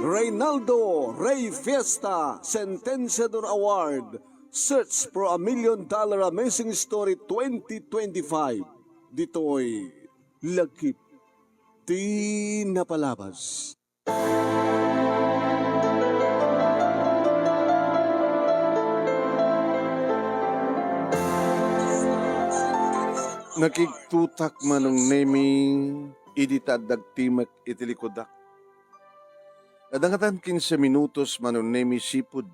Reynaldo Rey Fiesta Sentenciador Award Search for a $1,000,000 Amazing Story 2025. Dito'y Lagkip Di Napalabas. Nakigtutak manong naming iditaddag timek itilikodak. Kadangatan 15 minutos manong nami sipud.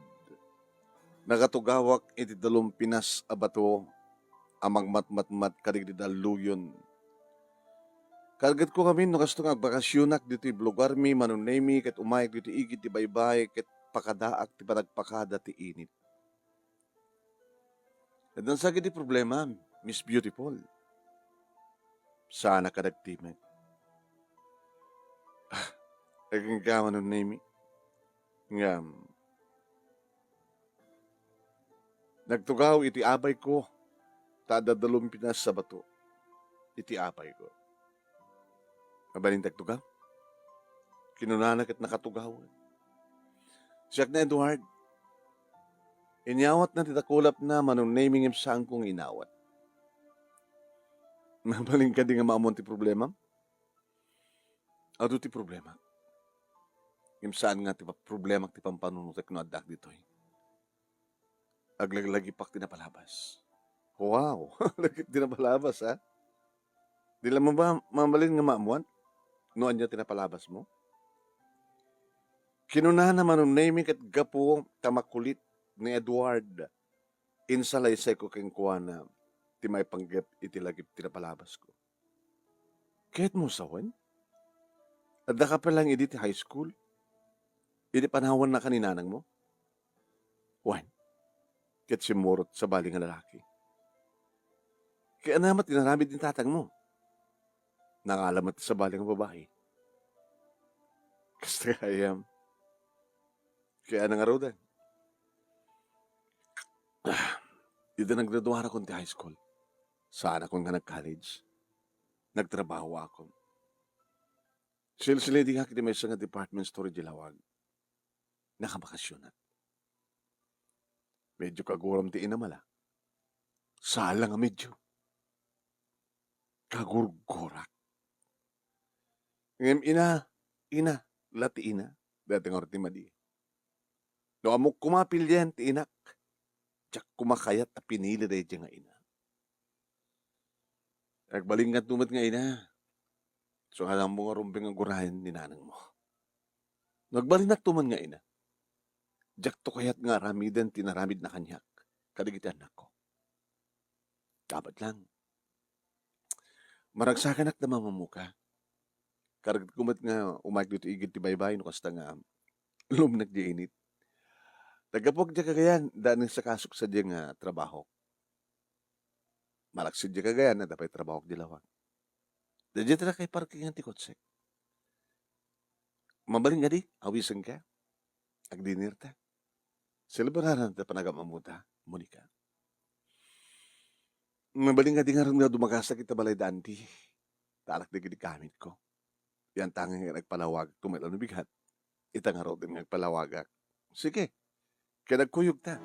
Nakatugawak iti dalom pinas abato amang matmatmat kadigdidaluyon. Kargat ko kami no kasto nga bakasyonak dito lugar mi manong nami ket umayag dito igit ti baybay ket pakadaak ti panagpakada ti init. Kadang sa di problema, Miss Beautiful. Sana kadagtimek. Aging gaman nun nami. Ngam. Nagtugaw iti abay ko. Tadadalong pinas sa bato. Iti abay ko. Mabaling tagtugaw. Kinunanak at nakatugaw. Siyak na Edward. Inyawat na titakulap na manong naming saan kong inawat. Mabaling ka di nga maamon ti problema? Ado ti problema. Yung saan nga ti problema ti pampanunutek no adak dito eh. Aglaglagi pak tinapalabas. Wow! Lagit tinapalabas ha? Di lang mo ba mabalin nga maamuan? Noon niya tinapalabas mo? Kinunahan naman ng naming at gapo tamakulit ni Edward. Insalaysay ko keng kuwana ti may panggap itilagip tinapalabas ko. Kahit mo sawan? Adda ka pa lang idi ti high school? Idi panawan na kaninanang mo? Wan, kahit simurot sa baling nga lalaki. Kaya naman tinaramid din tatang mo. Nakalamat sa baling nga babae. Kasi kaya, kaya nangarodan. Dito naggraduara ko ti high school. Saan akong nga nag-college. Nagtrabaho ako. Sales lady nga kiti may isang department store di Lawag. Nakabakasyon at. Medyo kaguram ti inamala. Sala nga medyo. Kagurgurak. Ngayon ina, lati ina. Dati nga ti madi. No amok kumapil yan ti inak. Tsak kumakayat at pinili dahi nga ina. Agbalingat tumat nga ina. So alam mo nga rumbing ang gurahin ni nanang mo. Nagbalinat tuman nga ina. Jak to kayat nga ramidan tinaramid na kanyak. Kadigitan ako. Dapat lang. Maragsakan ak na mamamuka. Karagat kumat nga umag dito igit ti baybay no kasta nga lumnag di init. Tagapog di kagayan daan sa kasok sa di nga trabaho. Malaksid di kagayan na dapat trabaho di Lawag. Dadya tala kay parking ang tikotsek. Mabaling nga di, awisan ka. Agdinir ta. Silbararan ta panagamamuta, Monica. Mabaling nga di nga rin nga dumagasa kita balay danti. Talak di gamit ko. Yan tangang nga nagpalawag, tumilaw na bigat. Ita nga rin nga nagpalawagak. Sige, kaya nagkuyog ta.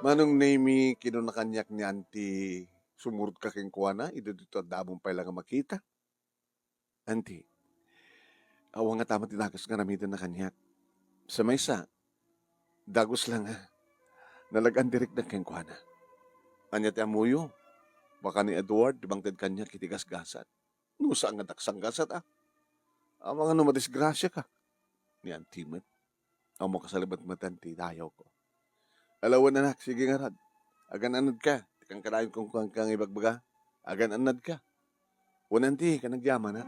Manong name kinunakanyak ni Auntie, sumurot ka keng kuwana, ito dito damong pa lang makita. Auntie, awa nga tama tinagas nga namitan na kanyak. Sa maysa, dagos lang ha. Nalagan direct na keng kuwana. Anya ti amuyo, baka ni Edward, dibangtad kanyak kitigas-gasat. Nusa nga daksang gasat ah. Ang mga numadisgrasya ka. Ni Auntie Mat, ang mo kasalibat matanti, dayaw ko. Alawan anak, sige nga rad. Agan anad ka. Tikang karayon kong kang ibagbaga. Agan anad ka. Wananti ka nagyaman na.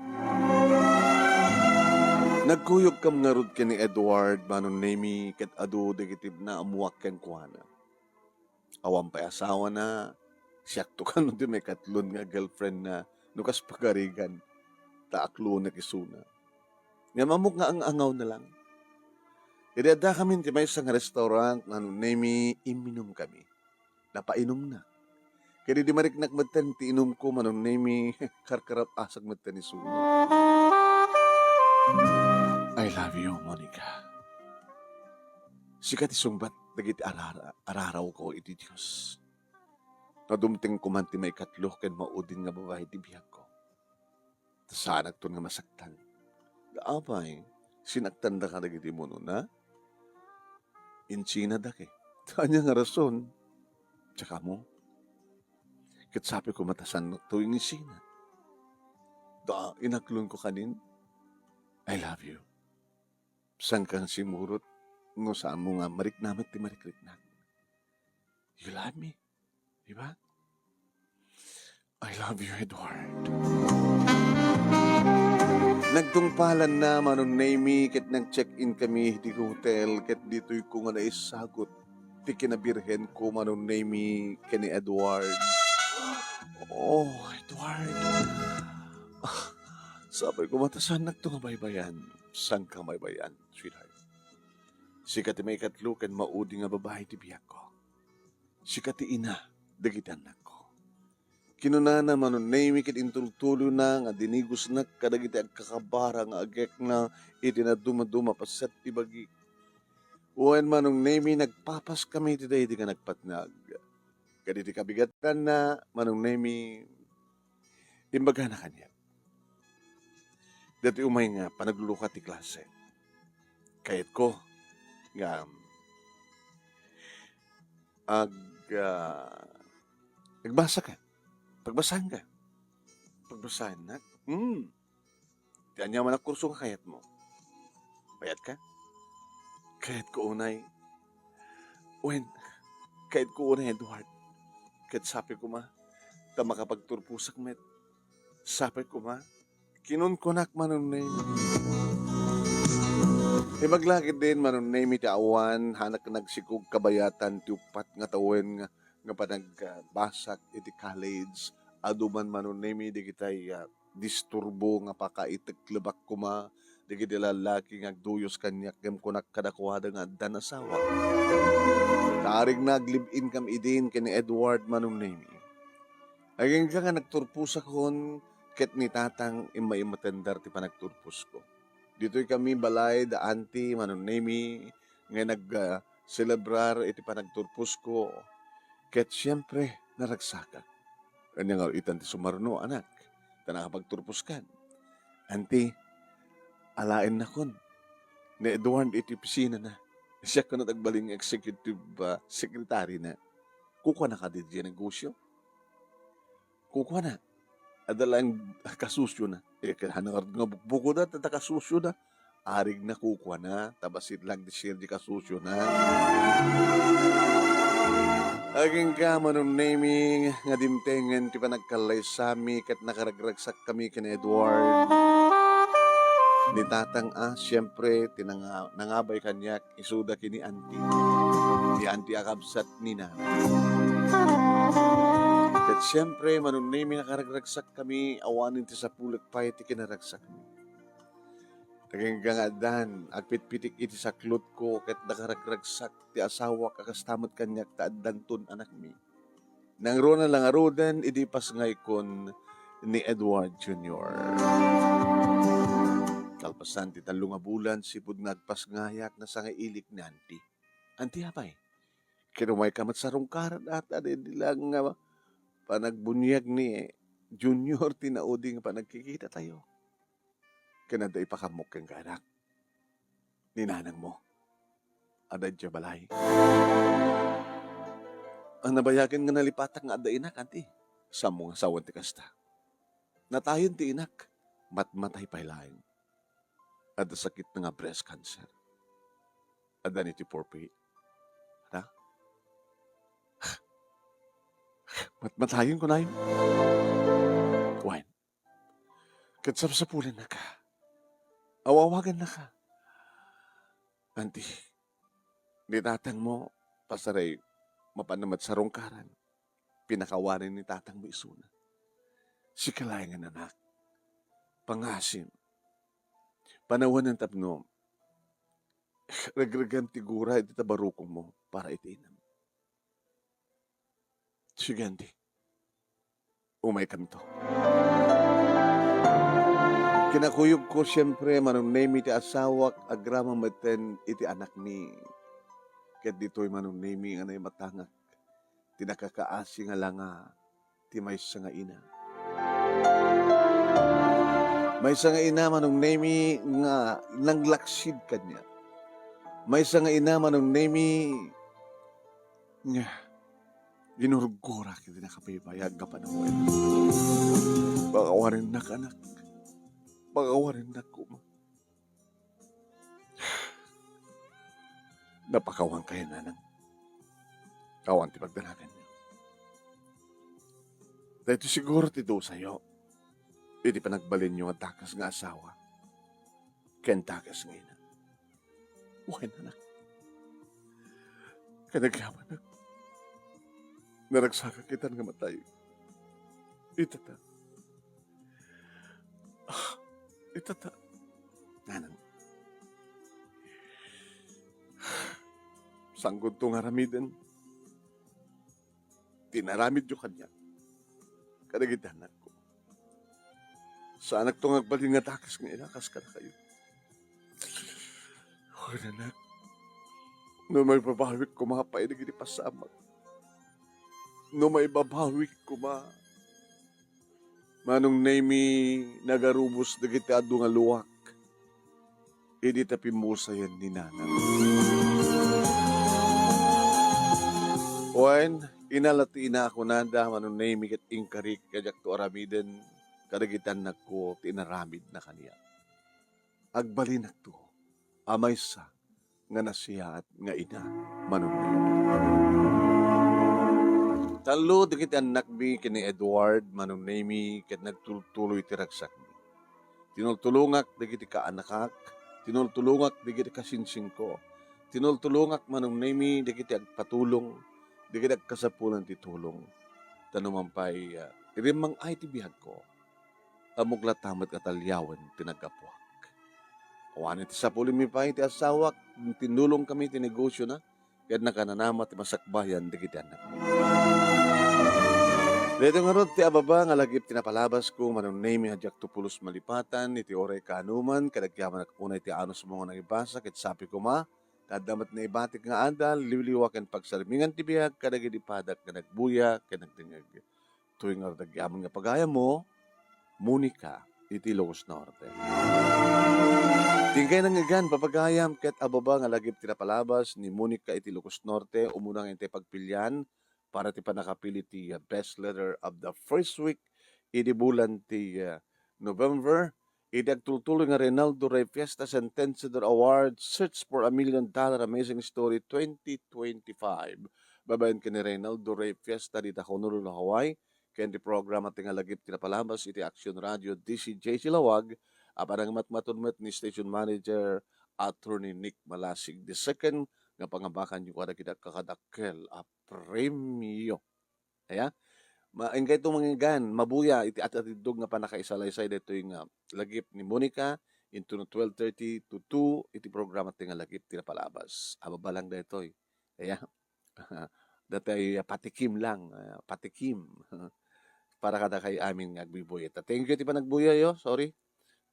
Nagkuyog kam nga rod ka ni Edward manon nami ket adu degitib na amuak ken kuana. Awan pa asawa na. Siyak to ka nun di may katlon nga girlfriend na nukas pagarigan. Taaklo na kisuna. Nga mamuk nga ang angaw na lang. Idada kami ti may isang restaurant na nami iminom kami. Napainom na. Kaya di mariknak matan ti inom ko manong nemi karkarap asag matan ni Suno. I love you, Monica. Sikat isungbat dagiti araraw ko iti Diyos. Nadumting ko man ti may katlo ken maudin nga babae ti biyag ko. Tasanag to nga masaktan. Daapay, sinaktan da ka dagiti mo no na? Insina da ke. Tanya nga rason. Tsaka mo, kitsapi ko matasan tuwing insina. Da, inaklon ko kanin. I love you. Sang kang simurot, no saan mo nga mariknamat ti marikriknak. You love me, di ba? I love you, Edward. Nagtungpalan na manon name ket nag-check-in kami di hotel ket dito'y ko nga naisagot ti kinabirhen ko manon name kani Edward. Oh, Edward. Sabay ko matasan nagto nga baybayan. Sang ka baybayan, sweetheart. Sikat ti may katlo ken maudi nga babae ti biyak ko. Sikat ti ina, dagitan anak ko. Kinunana manon name ket intultulo na nga dinigos na kadagiti agkakabara nga agek na iti na dumaduma pasat ti bagi. Uwan manong name nagpapas kami ti day di ka nagpatnag. Kaditi kabigatan na manong name imbaga na kanya. Dati umay nga panagluluka ti klase. Kayat ko nga nagbasa ka. Pagbasahan ka. Pagbasahan na. Diyan niya man ang kurso ka kayat mo. Bayad ka? Kayat ko unay. Kayat ko unay, Edward. Kayat sabi ko ma, ta makapagturpusak met. Sabi ko ma, kinunkunak manon na yun. Maglagid din manon na yun iti awan, hanak nagsikog kabayatan, tiupat nga tawen nga panagbasak iti college, aduman manon na yun, di kita'y disturbo nga pakaitig-lebak kuma, di kita lalaki nga agduyos kanyak, gam kunak kadakwada nga dan asawa. Taring naglibin kam idin kini Edward manon na yun. Aging ka nga nagturpusak hon, ket ni tatang imay-matendar ti panagturpus ko. Dito'y kami balay da auntie manon nemi nga nag-celebrar iti panagturpus ko. Ket siyempre naragsakan. Kanya nga itan ti sumarno anak. Ta nakapagturpus kan. Auntie, alain na kon. Ni Edward iti pisina na. Siya ko na tagbaling executive secretary na. Kukuha na ka di negosyo. Kukuha na. Adalang kasusyo na. Hanang nga buko na, tata kasusyo na. Arig na kukuha na, tabasit lang di siya di kasusyo na. Aging ka manon naming nga dimtengen ti panagkalay sami kat nakaragragsak kami kina Edward. Ni tatang siyempre nangabay kanyak isuda kini auntie. Ni auntie akabsat ni nanay. At siyempre, manon nami nakaragragsak kami, awanin ti sa pulag pa iti kinaragsak mi. Taganggang adan, agpit-pitik iti saklot ko, ket nakaragragsak ti asawa kakastamot kanyak taaddanton anak mi. Nang rona lang arudan, idi pasngay kon ni Edward Jr. Kalpasan ti talong bulan, sipud nagpasngayak na sa ilik ni auntie. Auntie hapay, kinumay kamat sa rungkaran at adilang nga panagbunyag ni Junior tinauding panagkikita tayo. Kanada ipakamok kang anak. Ninanang mo. Adad siya balay. Ang nabayagan nga nalipatak nga ada inak, anti. Sa mong asawan ti kasta. Natayon ti inak. Matmatay pailaing. Ada sakit na nga breast cancer. Ada ni ti porpy. Ha? Matmatayin ko na yun. Wine. Katsap-sapulan na ka. Awawagan na ka. Auntie, nitatang mo, pasaray, mapanamat sa rungkaran. Pinakawarin ni tatang mo isuna. Si kalayangan anak. Pangasim. Panawan ng tapno. Ragragan tigura iti tabarukong mo para itinam. Sige, auntie. umay kanto. Kinakuyog ko siyempre manunemi ti asawak agrama maten iti anak ni ket ditoy manunemi anay matangak ti nakakaasi nga langa ti maysa nga ina. Maysa nga ina manunemi nga nanglaksid kanya. Maysa nga ina manunemi nga ginurugura kiti nakapaybayag ka panahon. Pakawarin na kanak. Pakawarin na kuma. Napakawang kayo nanang. Kawan ti pagdanagan niyo. Dahito siguro ti do sa'yo. Iti panagbalin niyo ang takas nga asawa. Ken takas nga ina. Uwan anak. Kanagyaman na. Naragsaka kita nga matay. Itata. Itata. Nanang. Sanggod to nga ramiden. Tinaramid yung kanya. Kadagidanan ko. Sa anak to ngagbalin nga takas nga inakas ka na kayo. Huwag na. No may babawik ko mga painag pasama. No may babawik ko manong nemi nagarubos na kita adu nga luwak. Hindi tapi mo sayan ni nanang. Oen, inalati na ako nanda manong nemi ket ingkarik kajak to aramiden kadagitan nagko tinaramid na kaniya. Agbalin to amay sa nga nasiya at nga ina manong nemi. Talo dikit anak mi kini Edward manong nemi ket nagtuloy ti ragsak mi. Tinultulungak dikit ka anakak, tinultulungak dikit ka sinsing ko. Tinultulungak manong nemi dikit agpatulong, dikit agkasapulan ti tulong. Tanumampay irimang ay ti bihag ko. Amugla tamat katalyawan tinagapuak. Awanin ti sapulin mi pa ti asawak, tinulong kami ti negosyo na, ket nakananamat ti masakbayan dikit anak mi. Dito nga ron, ti ababa nga lagip tinapalabas ko manong name hadyak tupulos malipatan, iti oray kanuman, kadagyaman unay ti anos mo nga nangibasa, ket sapi ko tadamat na ibatik nga adal, liwliwakan pagsalimingan ti biyag, kadagidi padak nga nagbuya, ket nagtingag. Tuwing nga dagyaman nga pagaya mo, Monica, iti Ilocos Norte. Tingkay nang igan, papagayam, ket ababa nga lagip tinapalabas ni Monica iti Ilocos Norte, umunang iti pagpilyan, para ti panakapili ti best letter of the first week idi bulan ti November. Idi agtultuloy nga Reynaldo Rey Fiesta Sentenciador Award Search for $1 Million Amazing Story 2025. Babayan ka ni Reynaldo Rey Fiesta dita Honolulu, Hawaii. Kaya di programa tinga lagip tinapalabas iti Action Radio DCJ Silawag. Aparang matmatunmet ni Station Manager Attorney Nick Malasig II nga pangabakan yung kada kita kakadakkel a premyo. Kaya, maingkay itong mangigan, mabuya, iti atidog nga panakaisalaysay dito yung lagip ni Monica, into 12:30 to 2, iti programa tinga lagip tinapalabas. Ababalang dito eh. Kaya, dati patikim lang, patikim. Para kada kay amin agbibuya. Thank you, iti pa nagbuya yo, sorry.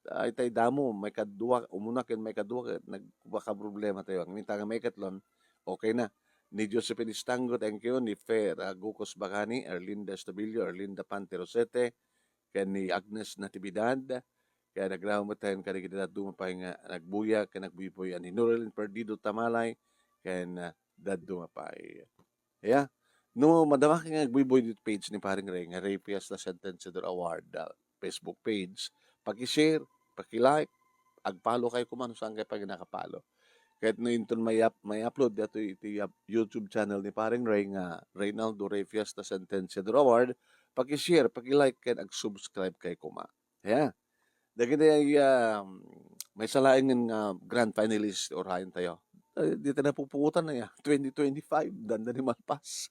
Itay damo, may kadua, umuna ken may kadua, nagbaka problema tayo. Ang minta nga may katlon, okay na. Ni Josephine Istango, thank you. Ni Fer Gukos Bacani, Erlinda Estabilio, Erlinda Panterosete, ken ni Agnes Natividad, kaya nagramatayan ka rin kita dumapay nga nagbuya, kaya nagbuya ni Norelin Perdido Tamalay, kaya dad dumapay. Yeah. No, madama ka nga nagbuboy dito page ni Paring Ray, nga Ray Fiesta Sentenciador Award, Facebook page. Paki-share, paki-like, agpalo kayo kung ano saan kayo pag nakapalo. Kahit na yun may upload dito iti YouTube channel ni Paring Ray nga Reynaldo Rey Fiesta Sentenciador Award, paki-share, paki-like, and ag-subscribe kayo kuma. Yeah. Dagiti ay may salain ng grand finalist or hayon tayo. Dito na pupukutan na ya, 2025, danda ni Malpas.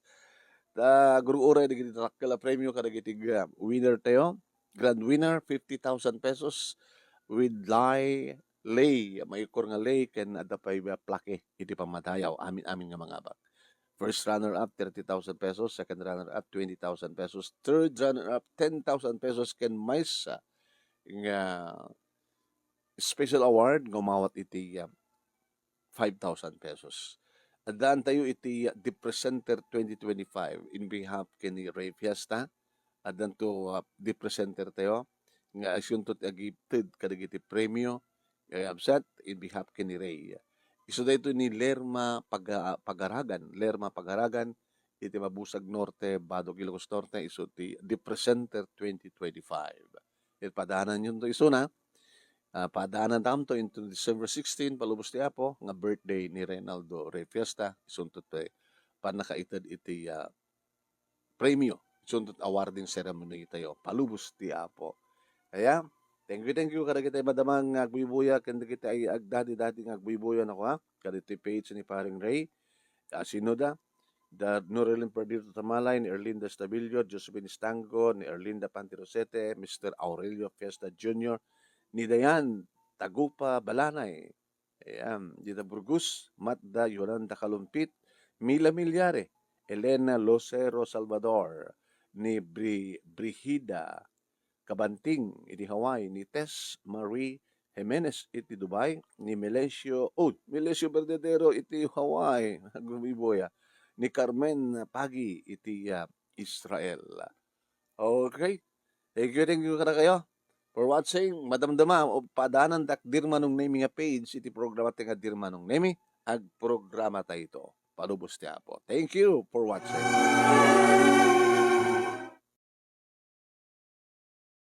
Guru oray dagiti takala premyo kadagiti winner tayo. Grand winner, 50,000 pesos with lay, may ikor nga lay, ken adapay plake, iti pamadayaw, amin nga mga bak. First runner-up, 30,000 pesos. Second runner-up, 20,000 pesos. Third runner-up, 10,000 pesos. Ken Maisa nga special award nga umawat iti 5,000 pesos. Adaan tayo iti The Presenter 2025 in behalf kini Ray Fiesta. Adaan to The Presenter tayo nga asyuntot agipted kadagiti premyo absat in behalf kini Ray. Isu dayto ni Lerma Pagaragan. Lerma Pagaragan iti Mabusag Norte, Badog Ilocos Norte, isu ti The Presenter 2025. It padanan yun to isu na. Padaanan tam to into December 16, palubos ti Apo, nga birthday ni Reynaldo Ray Fiesta, isuntot pa panakaitad iti premyo, isuntot awarding ceremony tayo, palubos ti Apo. Kaya, thank you, kada kita madamang agbuibuya, kada kita ay agdadi-dadi ng agbuibuya na ko ha, kada iti page ni paring Ray, Sinoda, the Norelin Perdito Tamalay, ni Erlinda Stabilio, Josephine Stango, ni Erlinda Pantirosete, Mr. Aurelio Fiesta Jr., ni Dayan Tagupa Balanay, Dita Burgus, Matda Yolanda Kalumpit, Mila Milyare, Elena Locero Salvador, ni Brigida Kabanting, iti Hawaii, ni Tess Marie Jimenez, iti Dubai, ni Melesio Verdadero, iti Hawaii, gumiboya, ni Carmen Pagi, iti Israel. Okay, thank you kada kayo for watching. Madamdama o padanan dak dirmanong nemi nga page iti programa tinga dirmanong nemi ag programa tayo ito. Palubos ti Apo. Thank you for watching.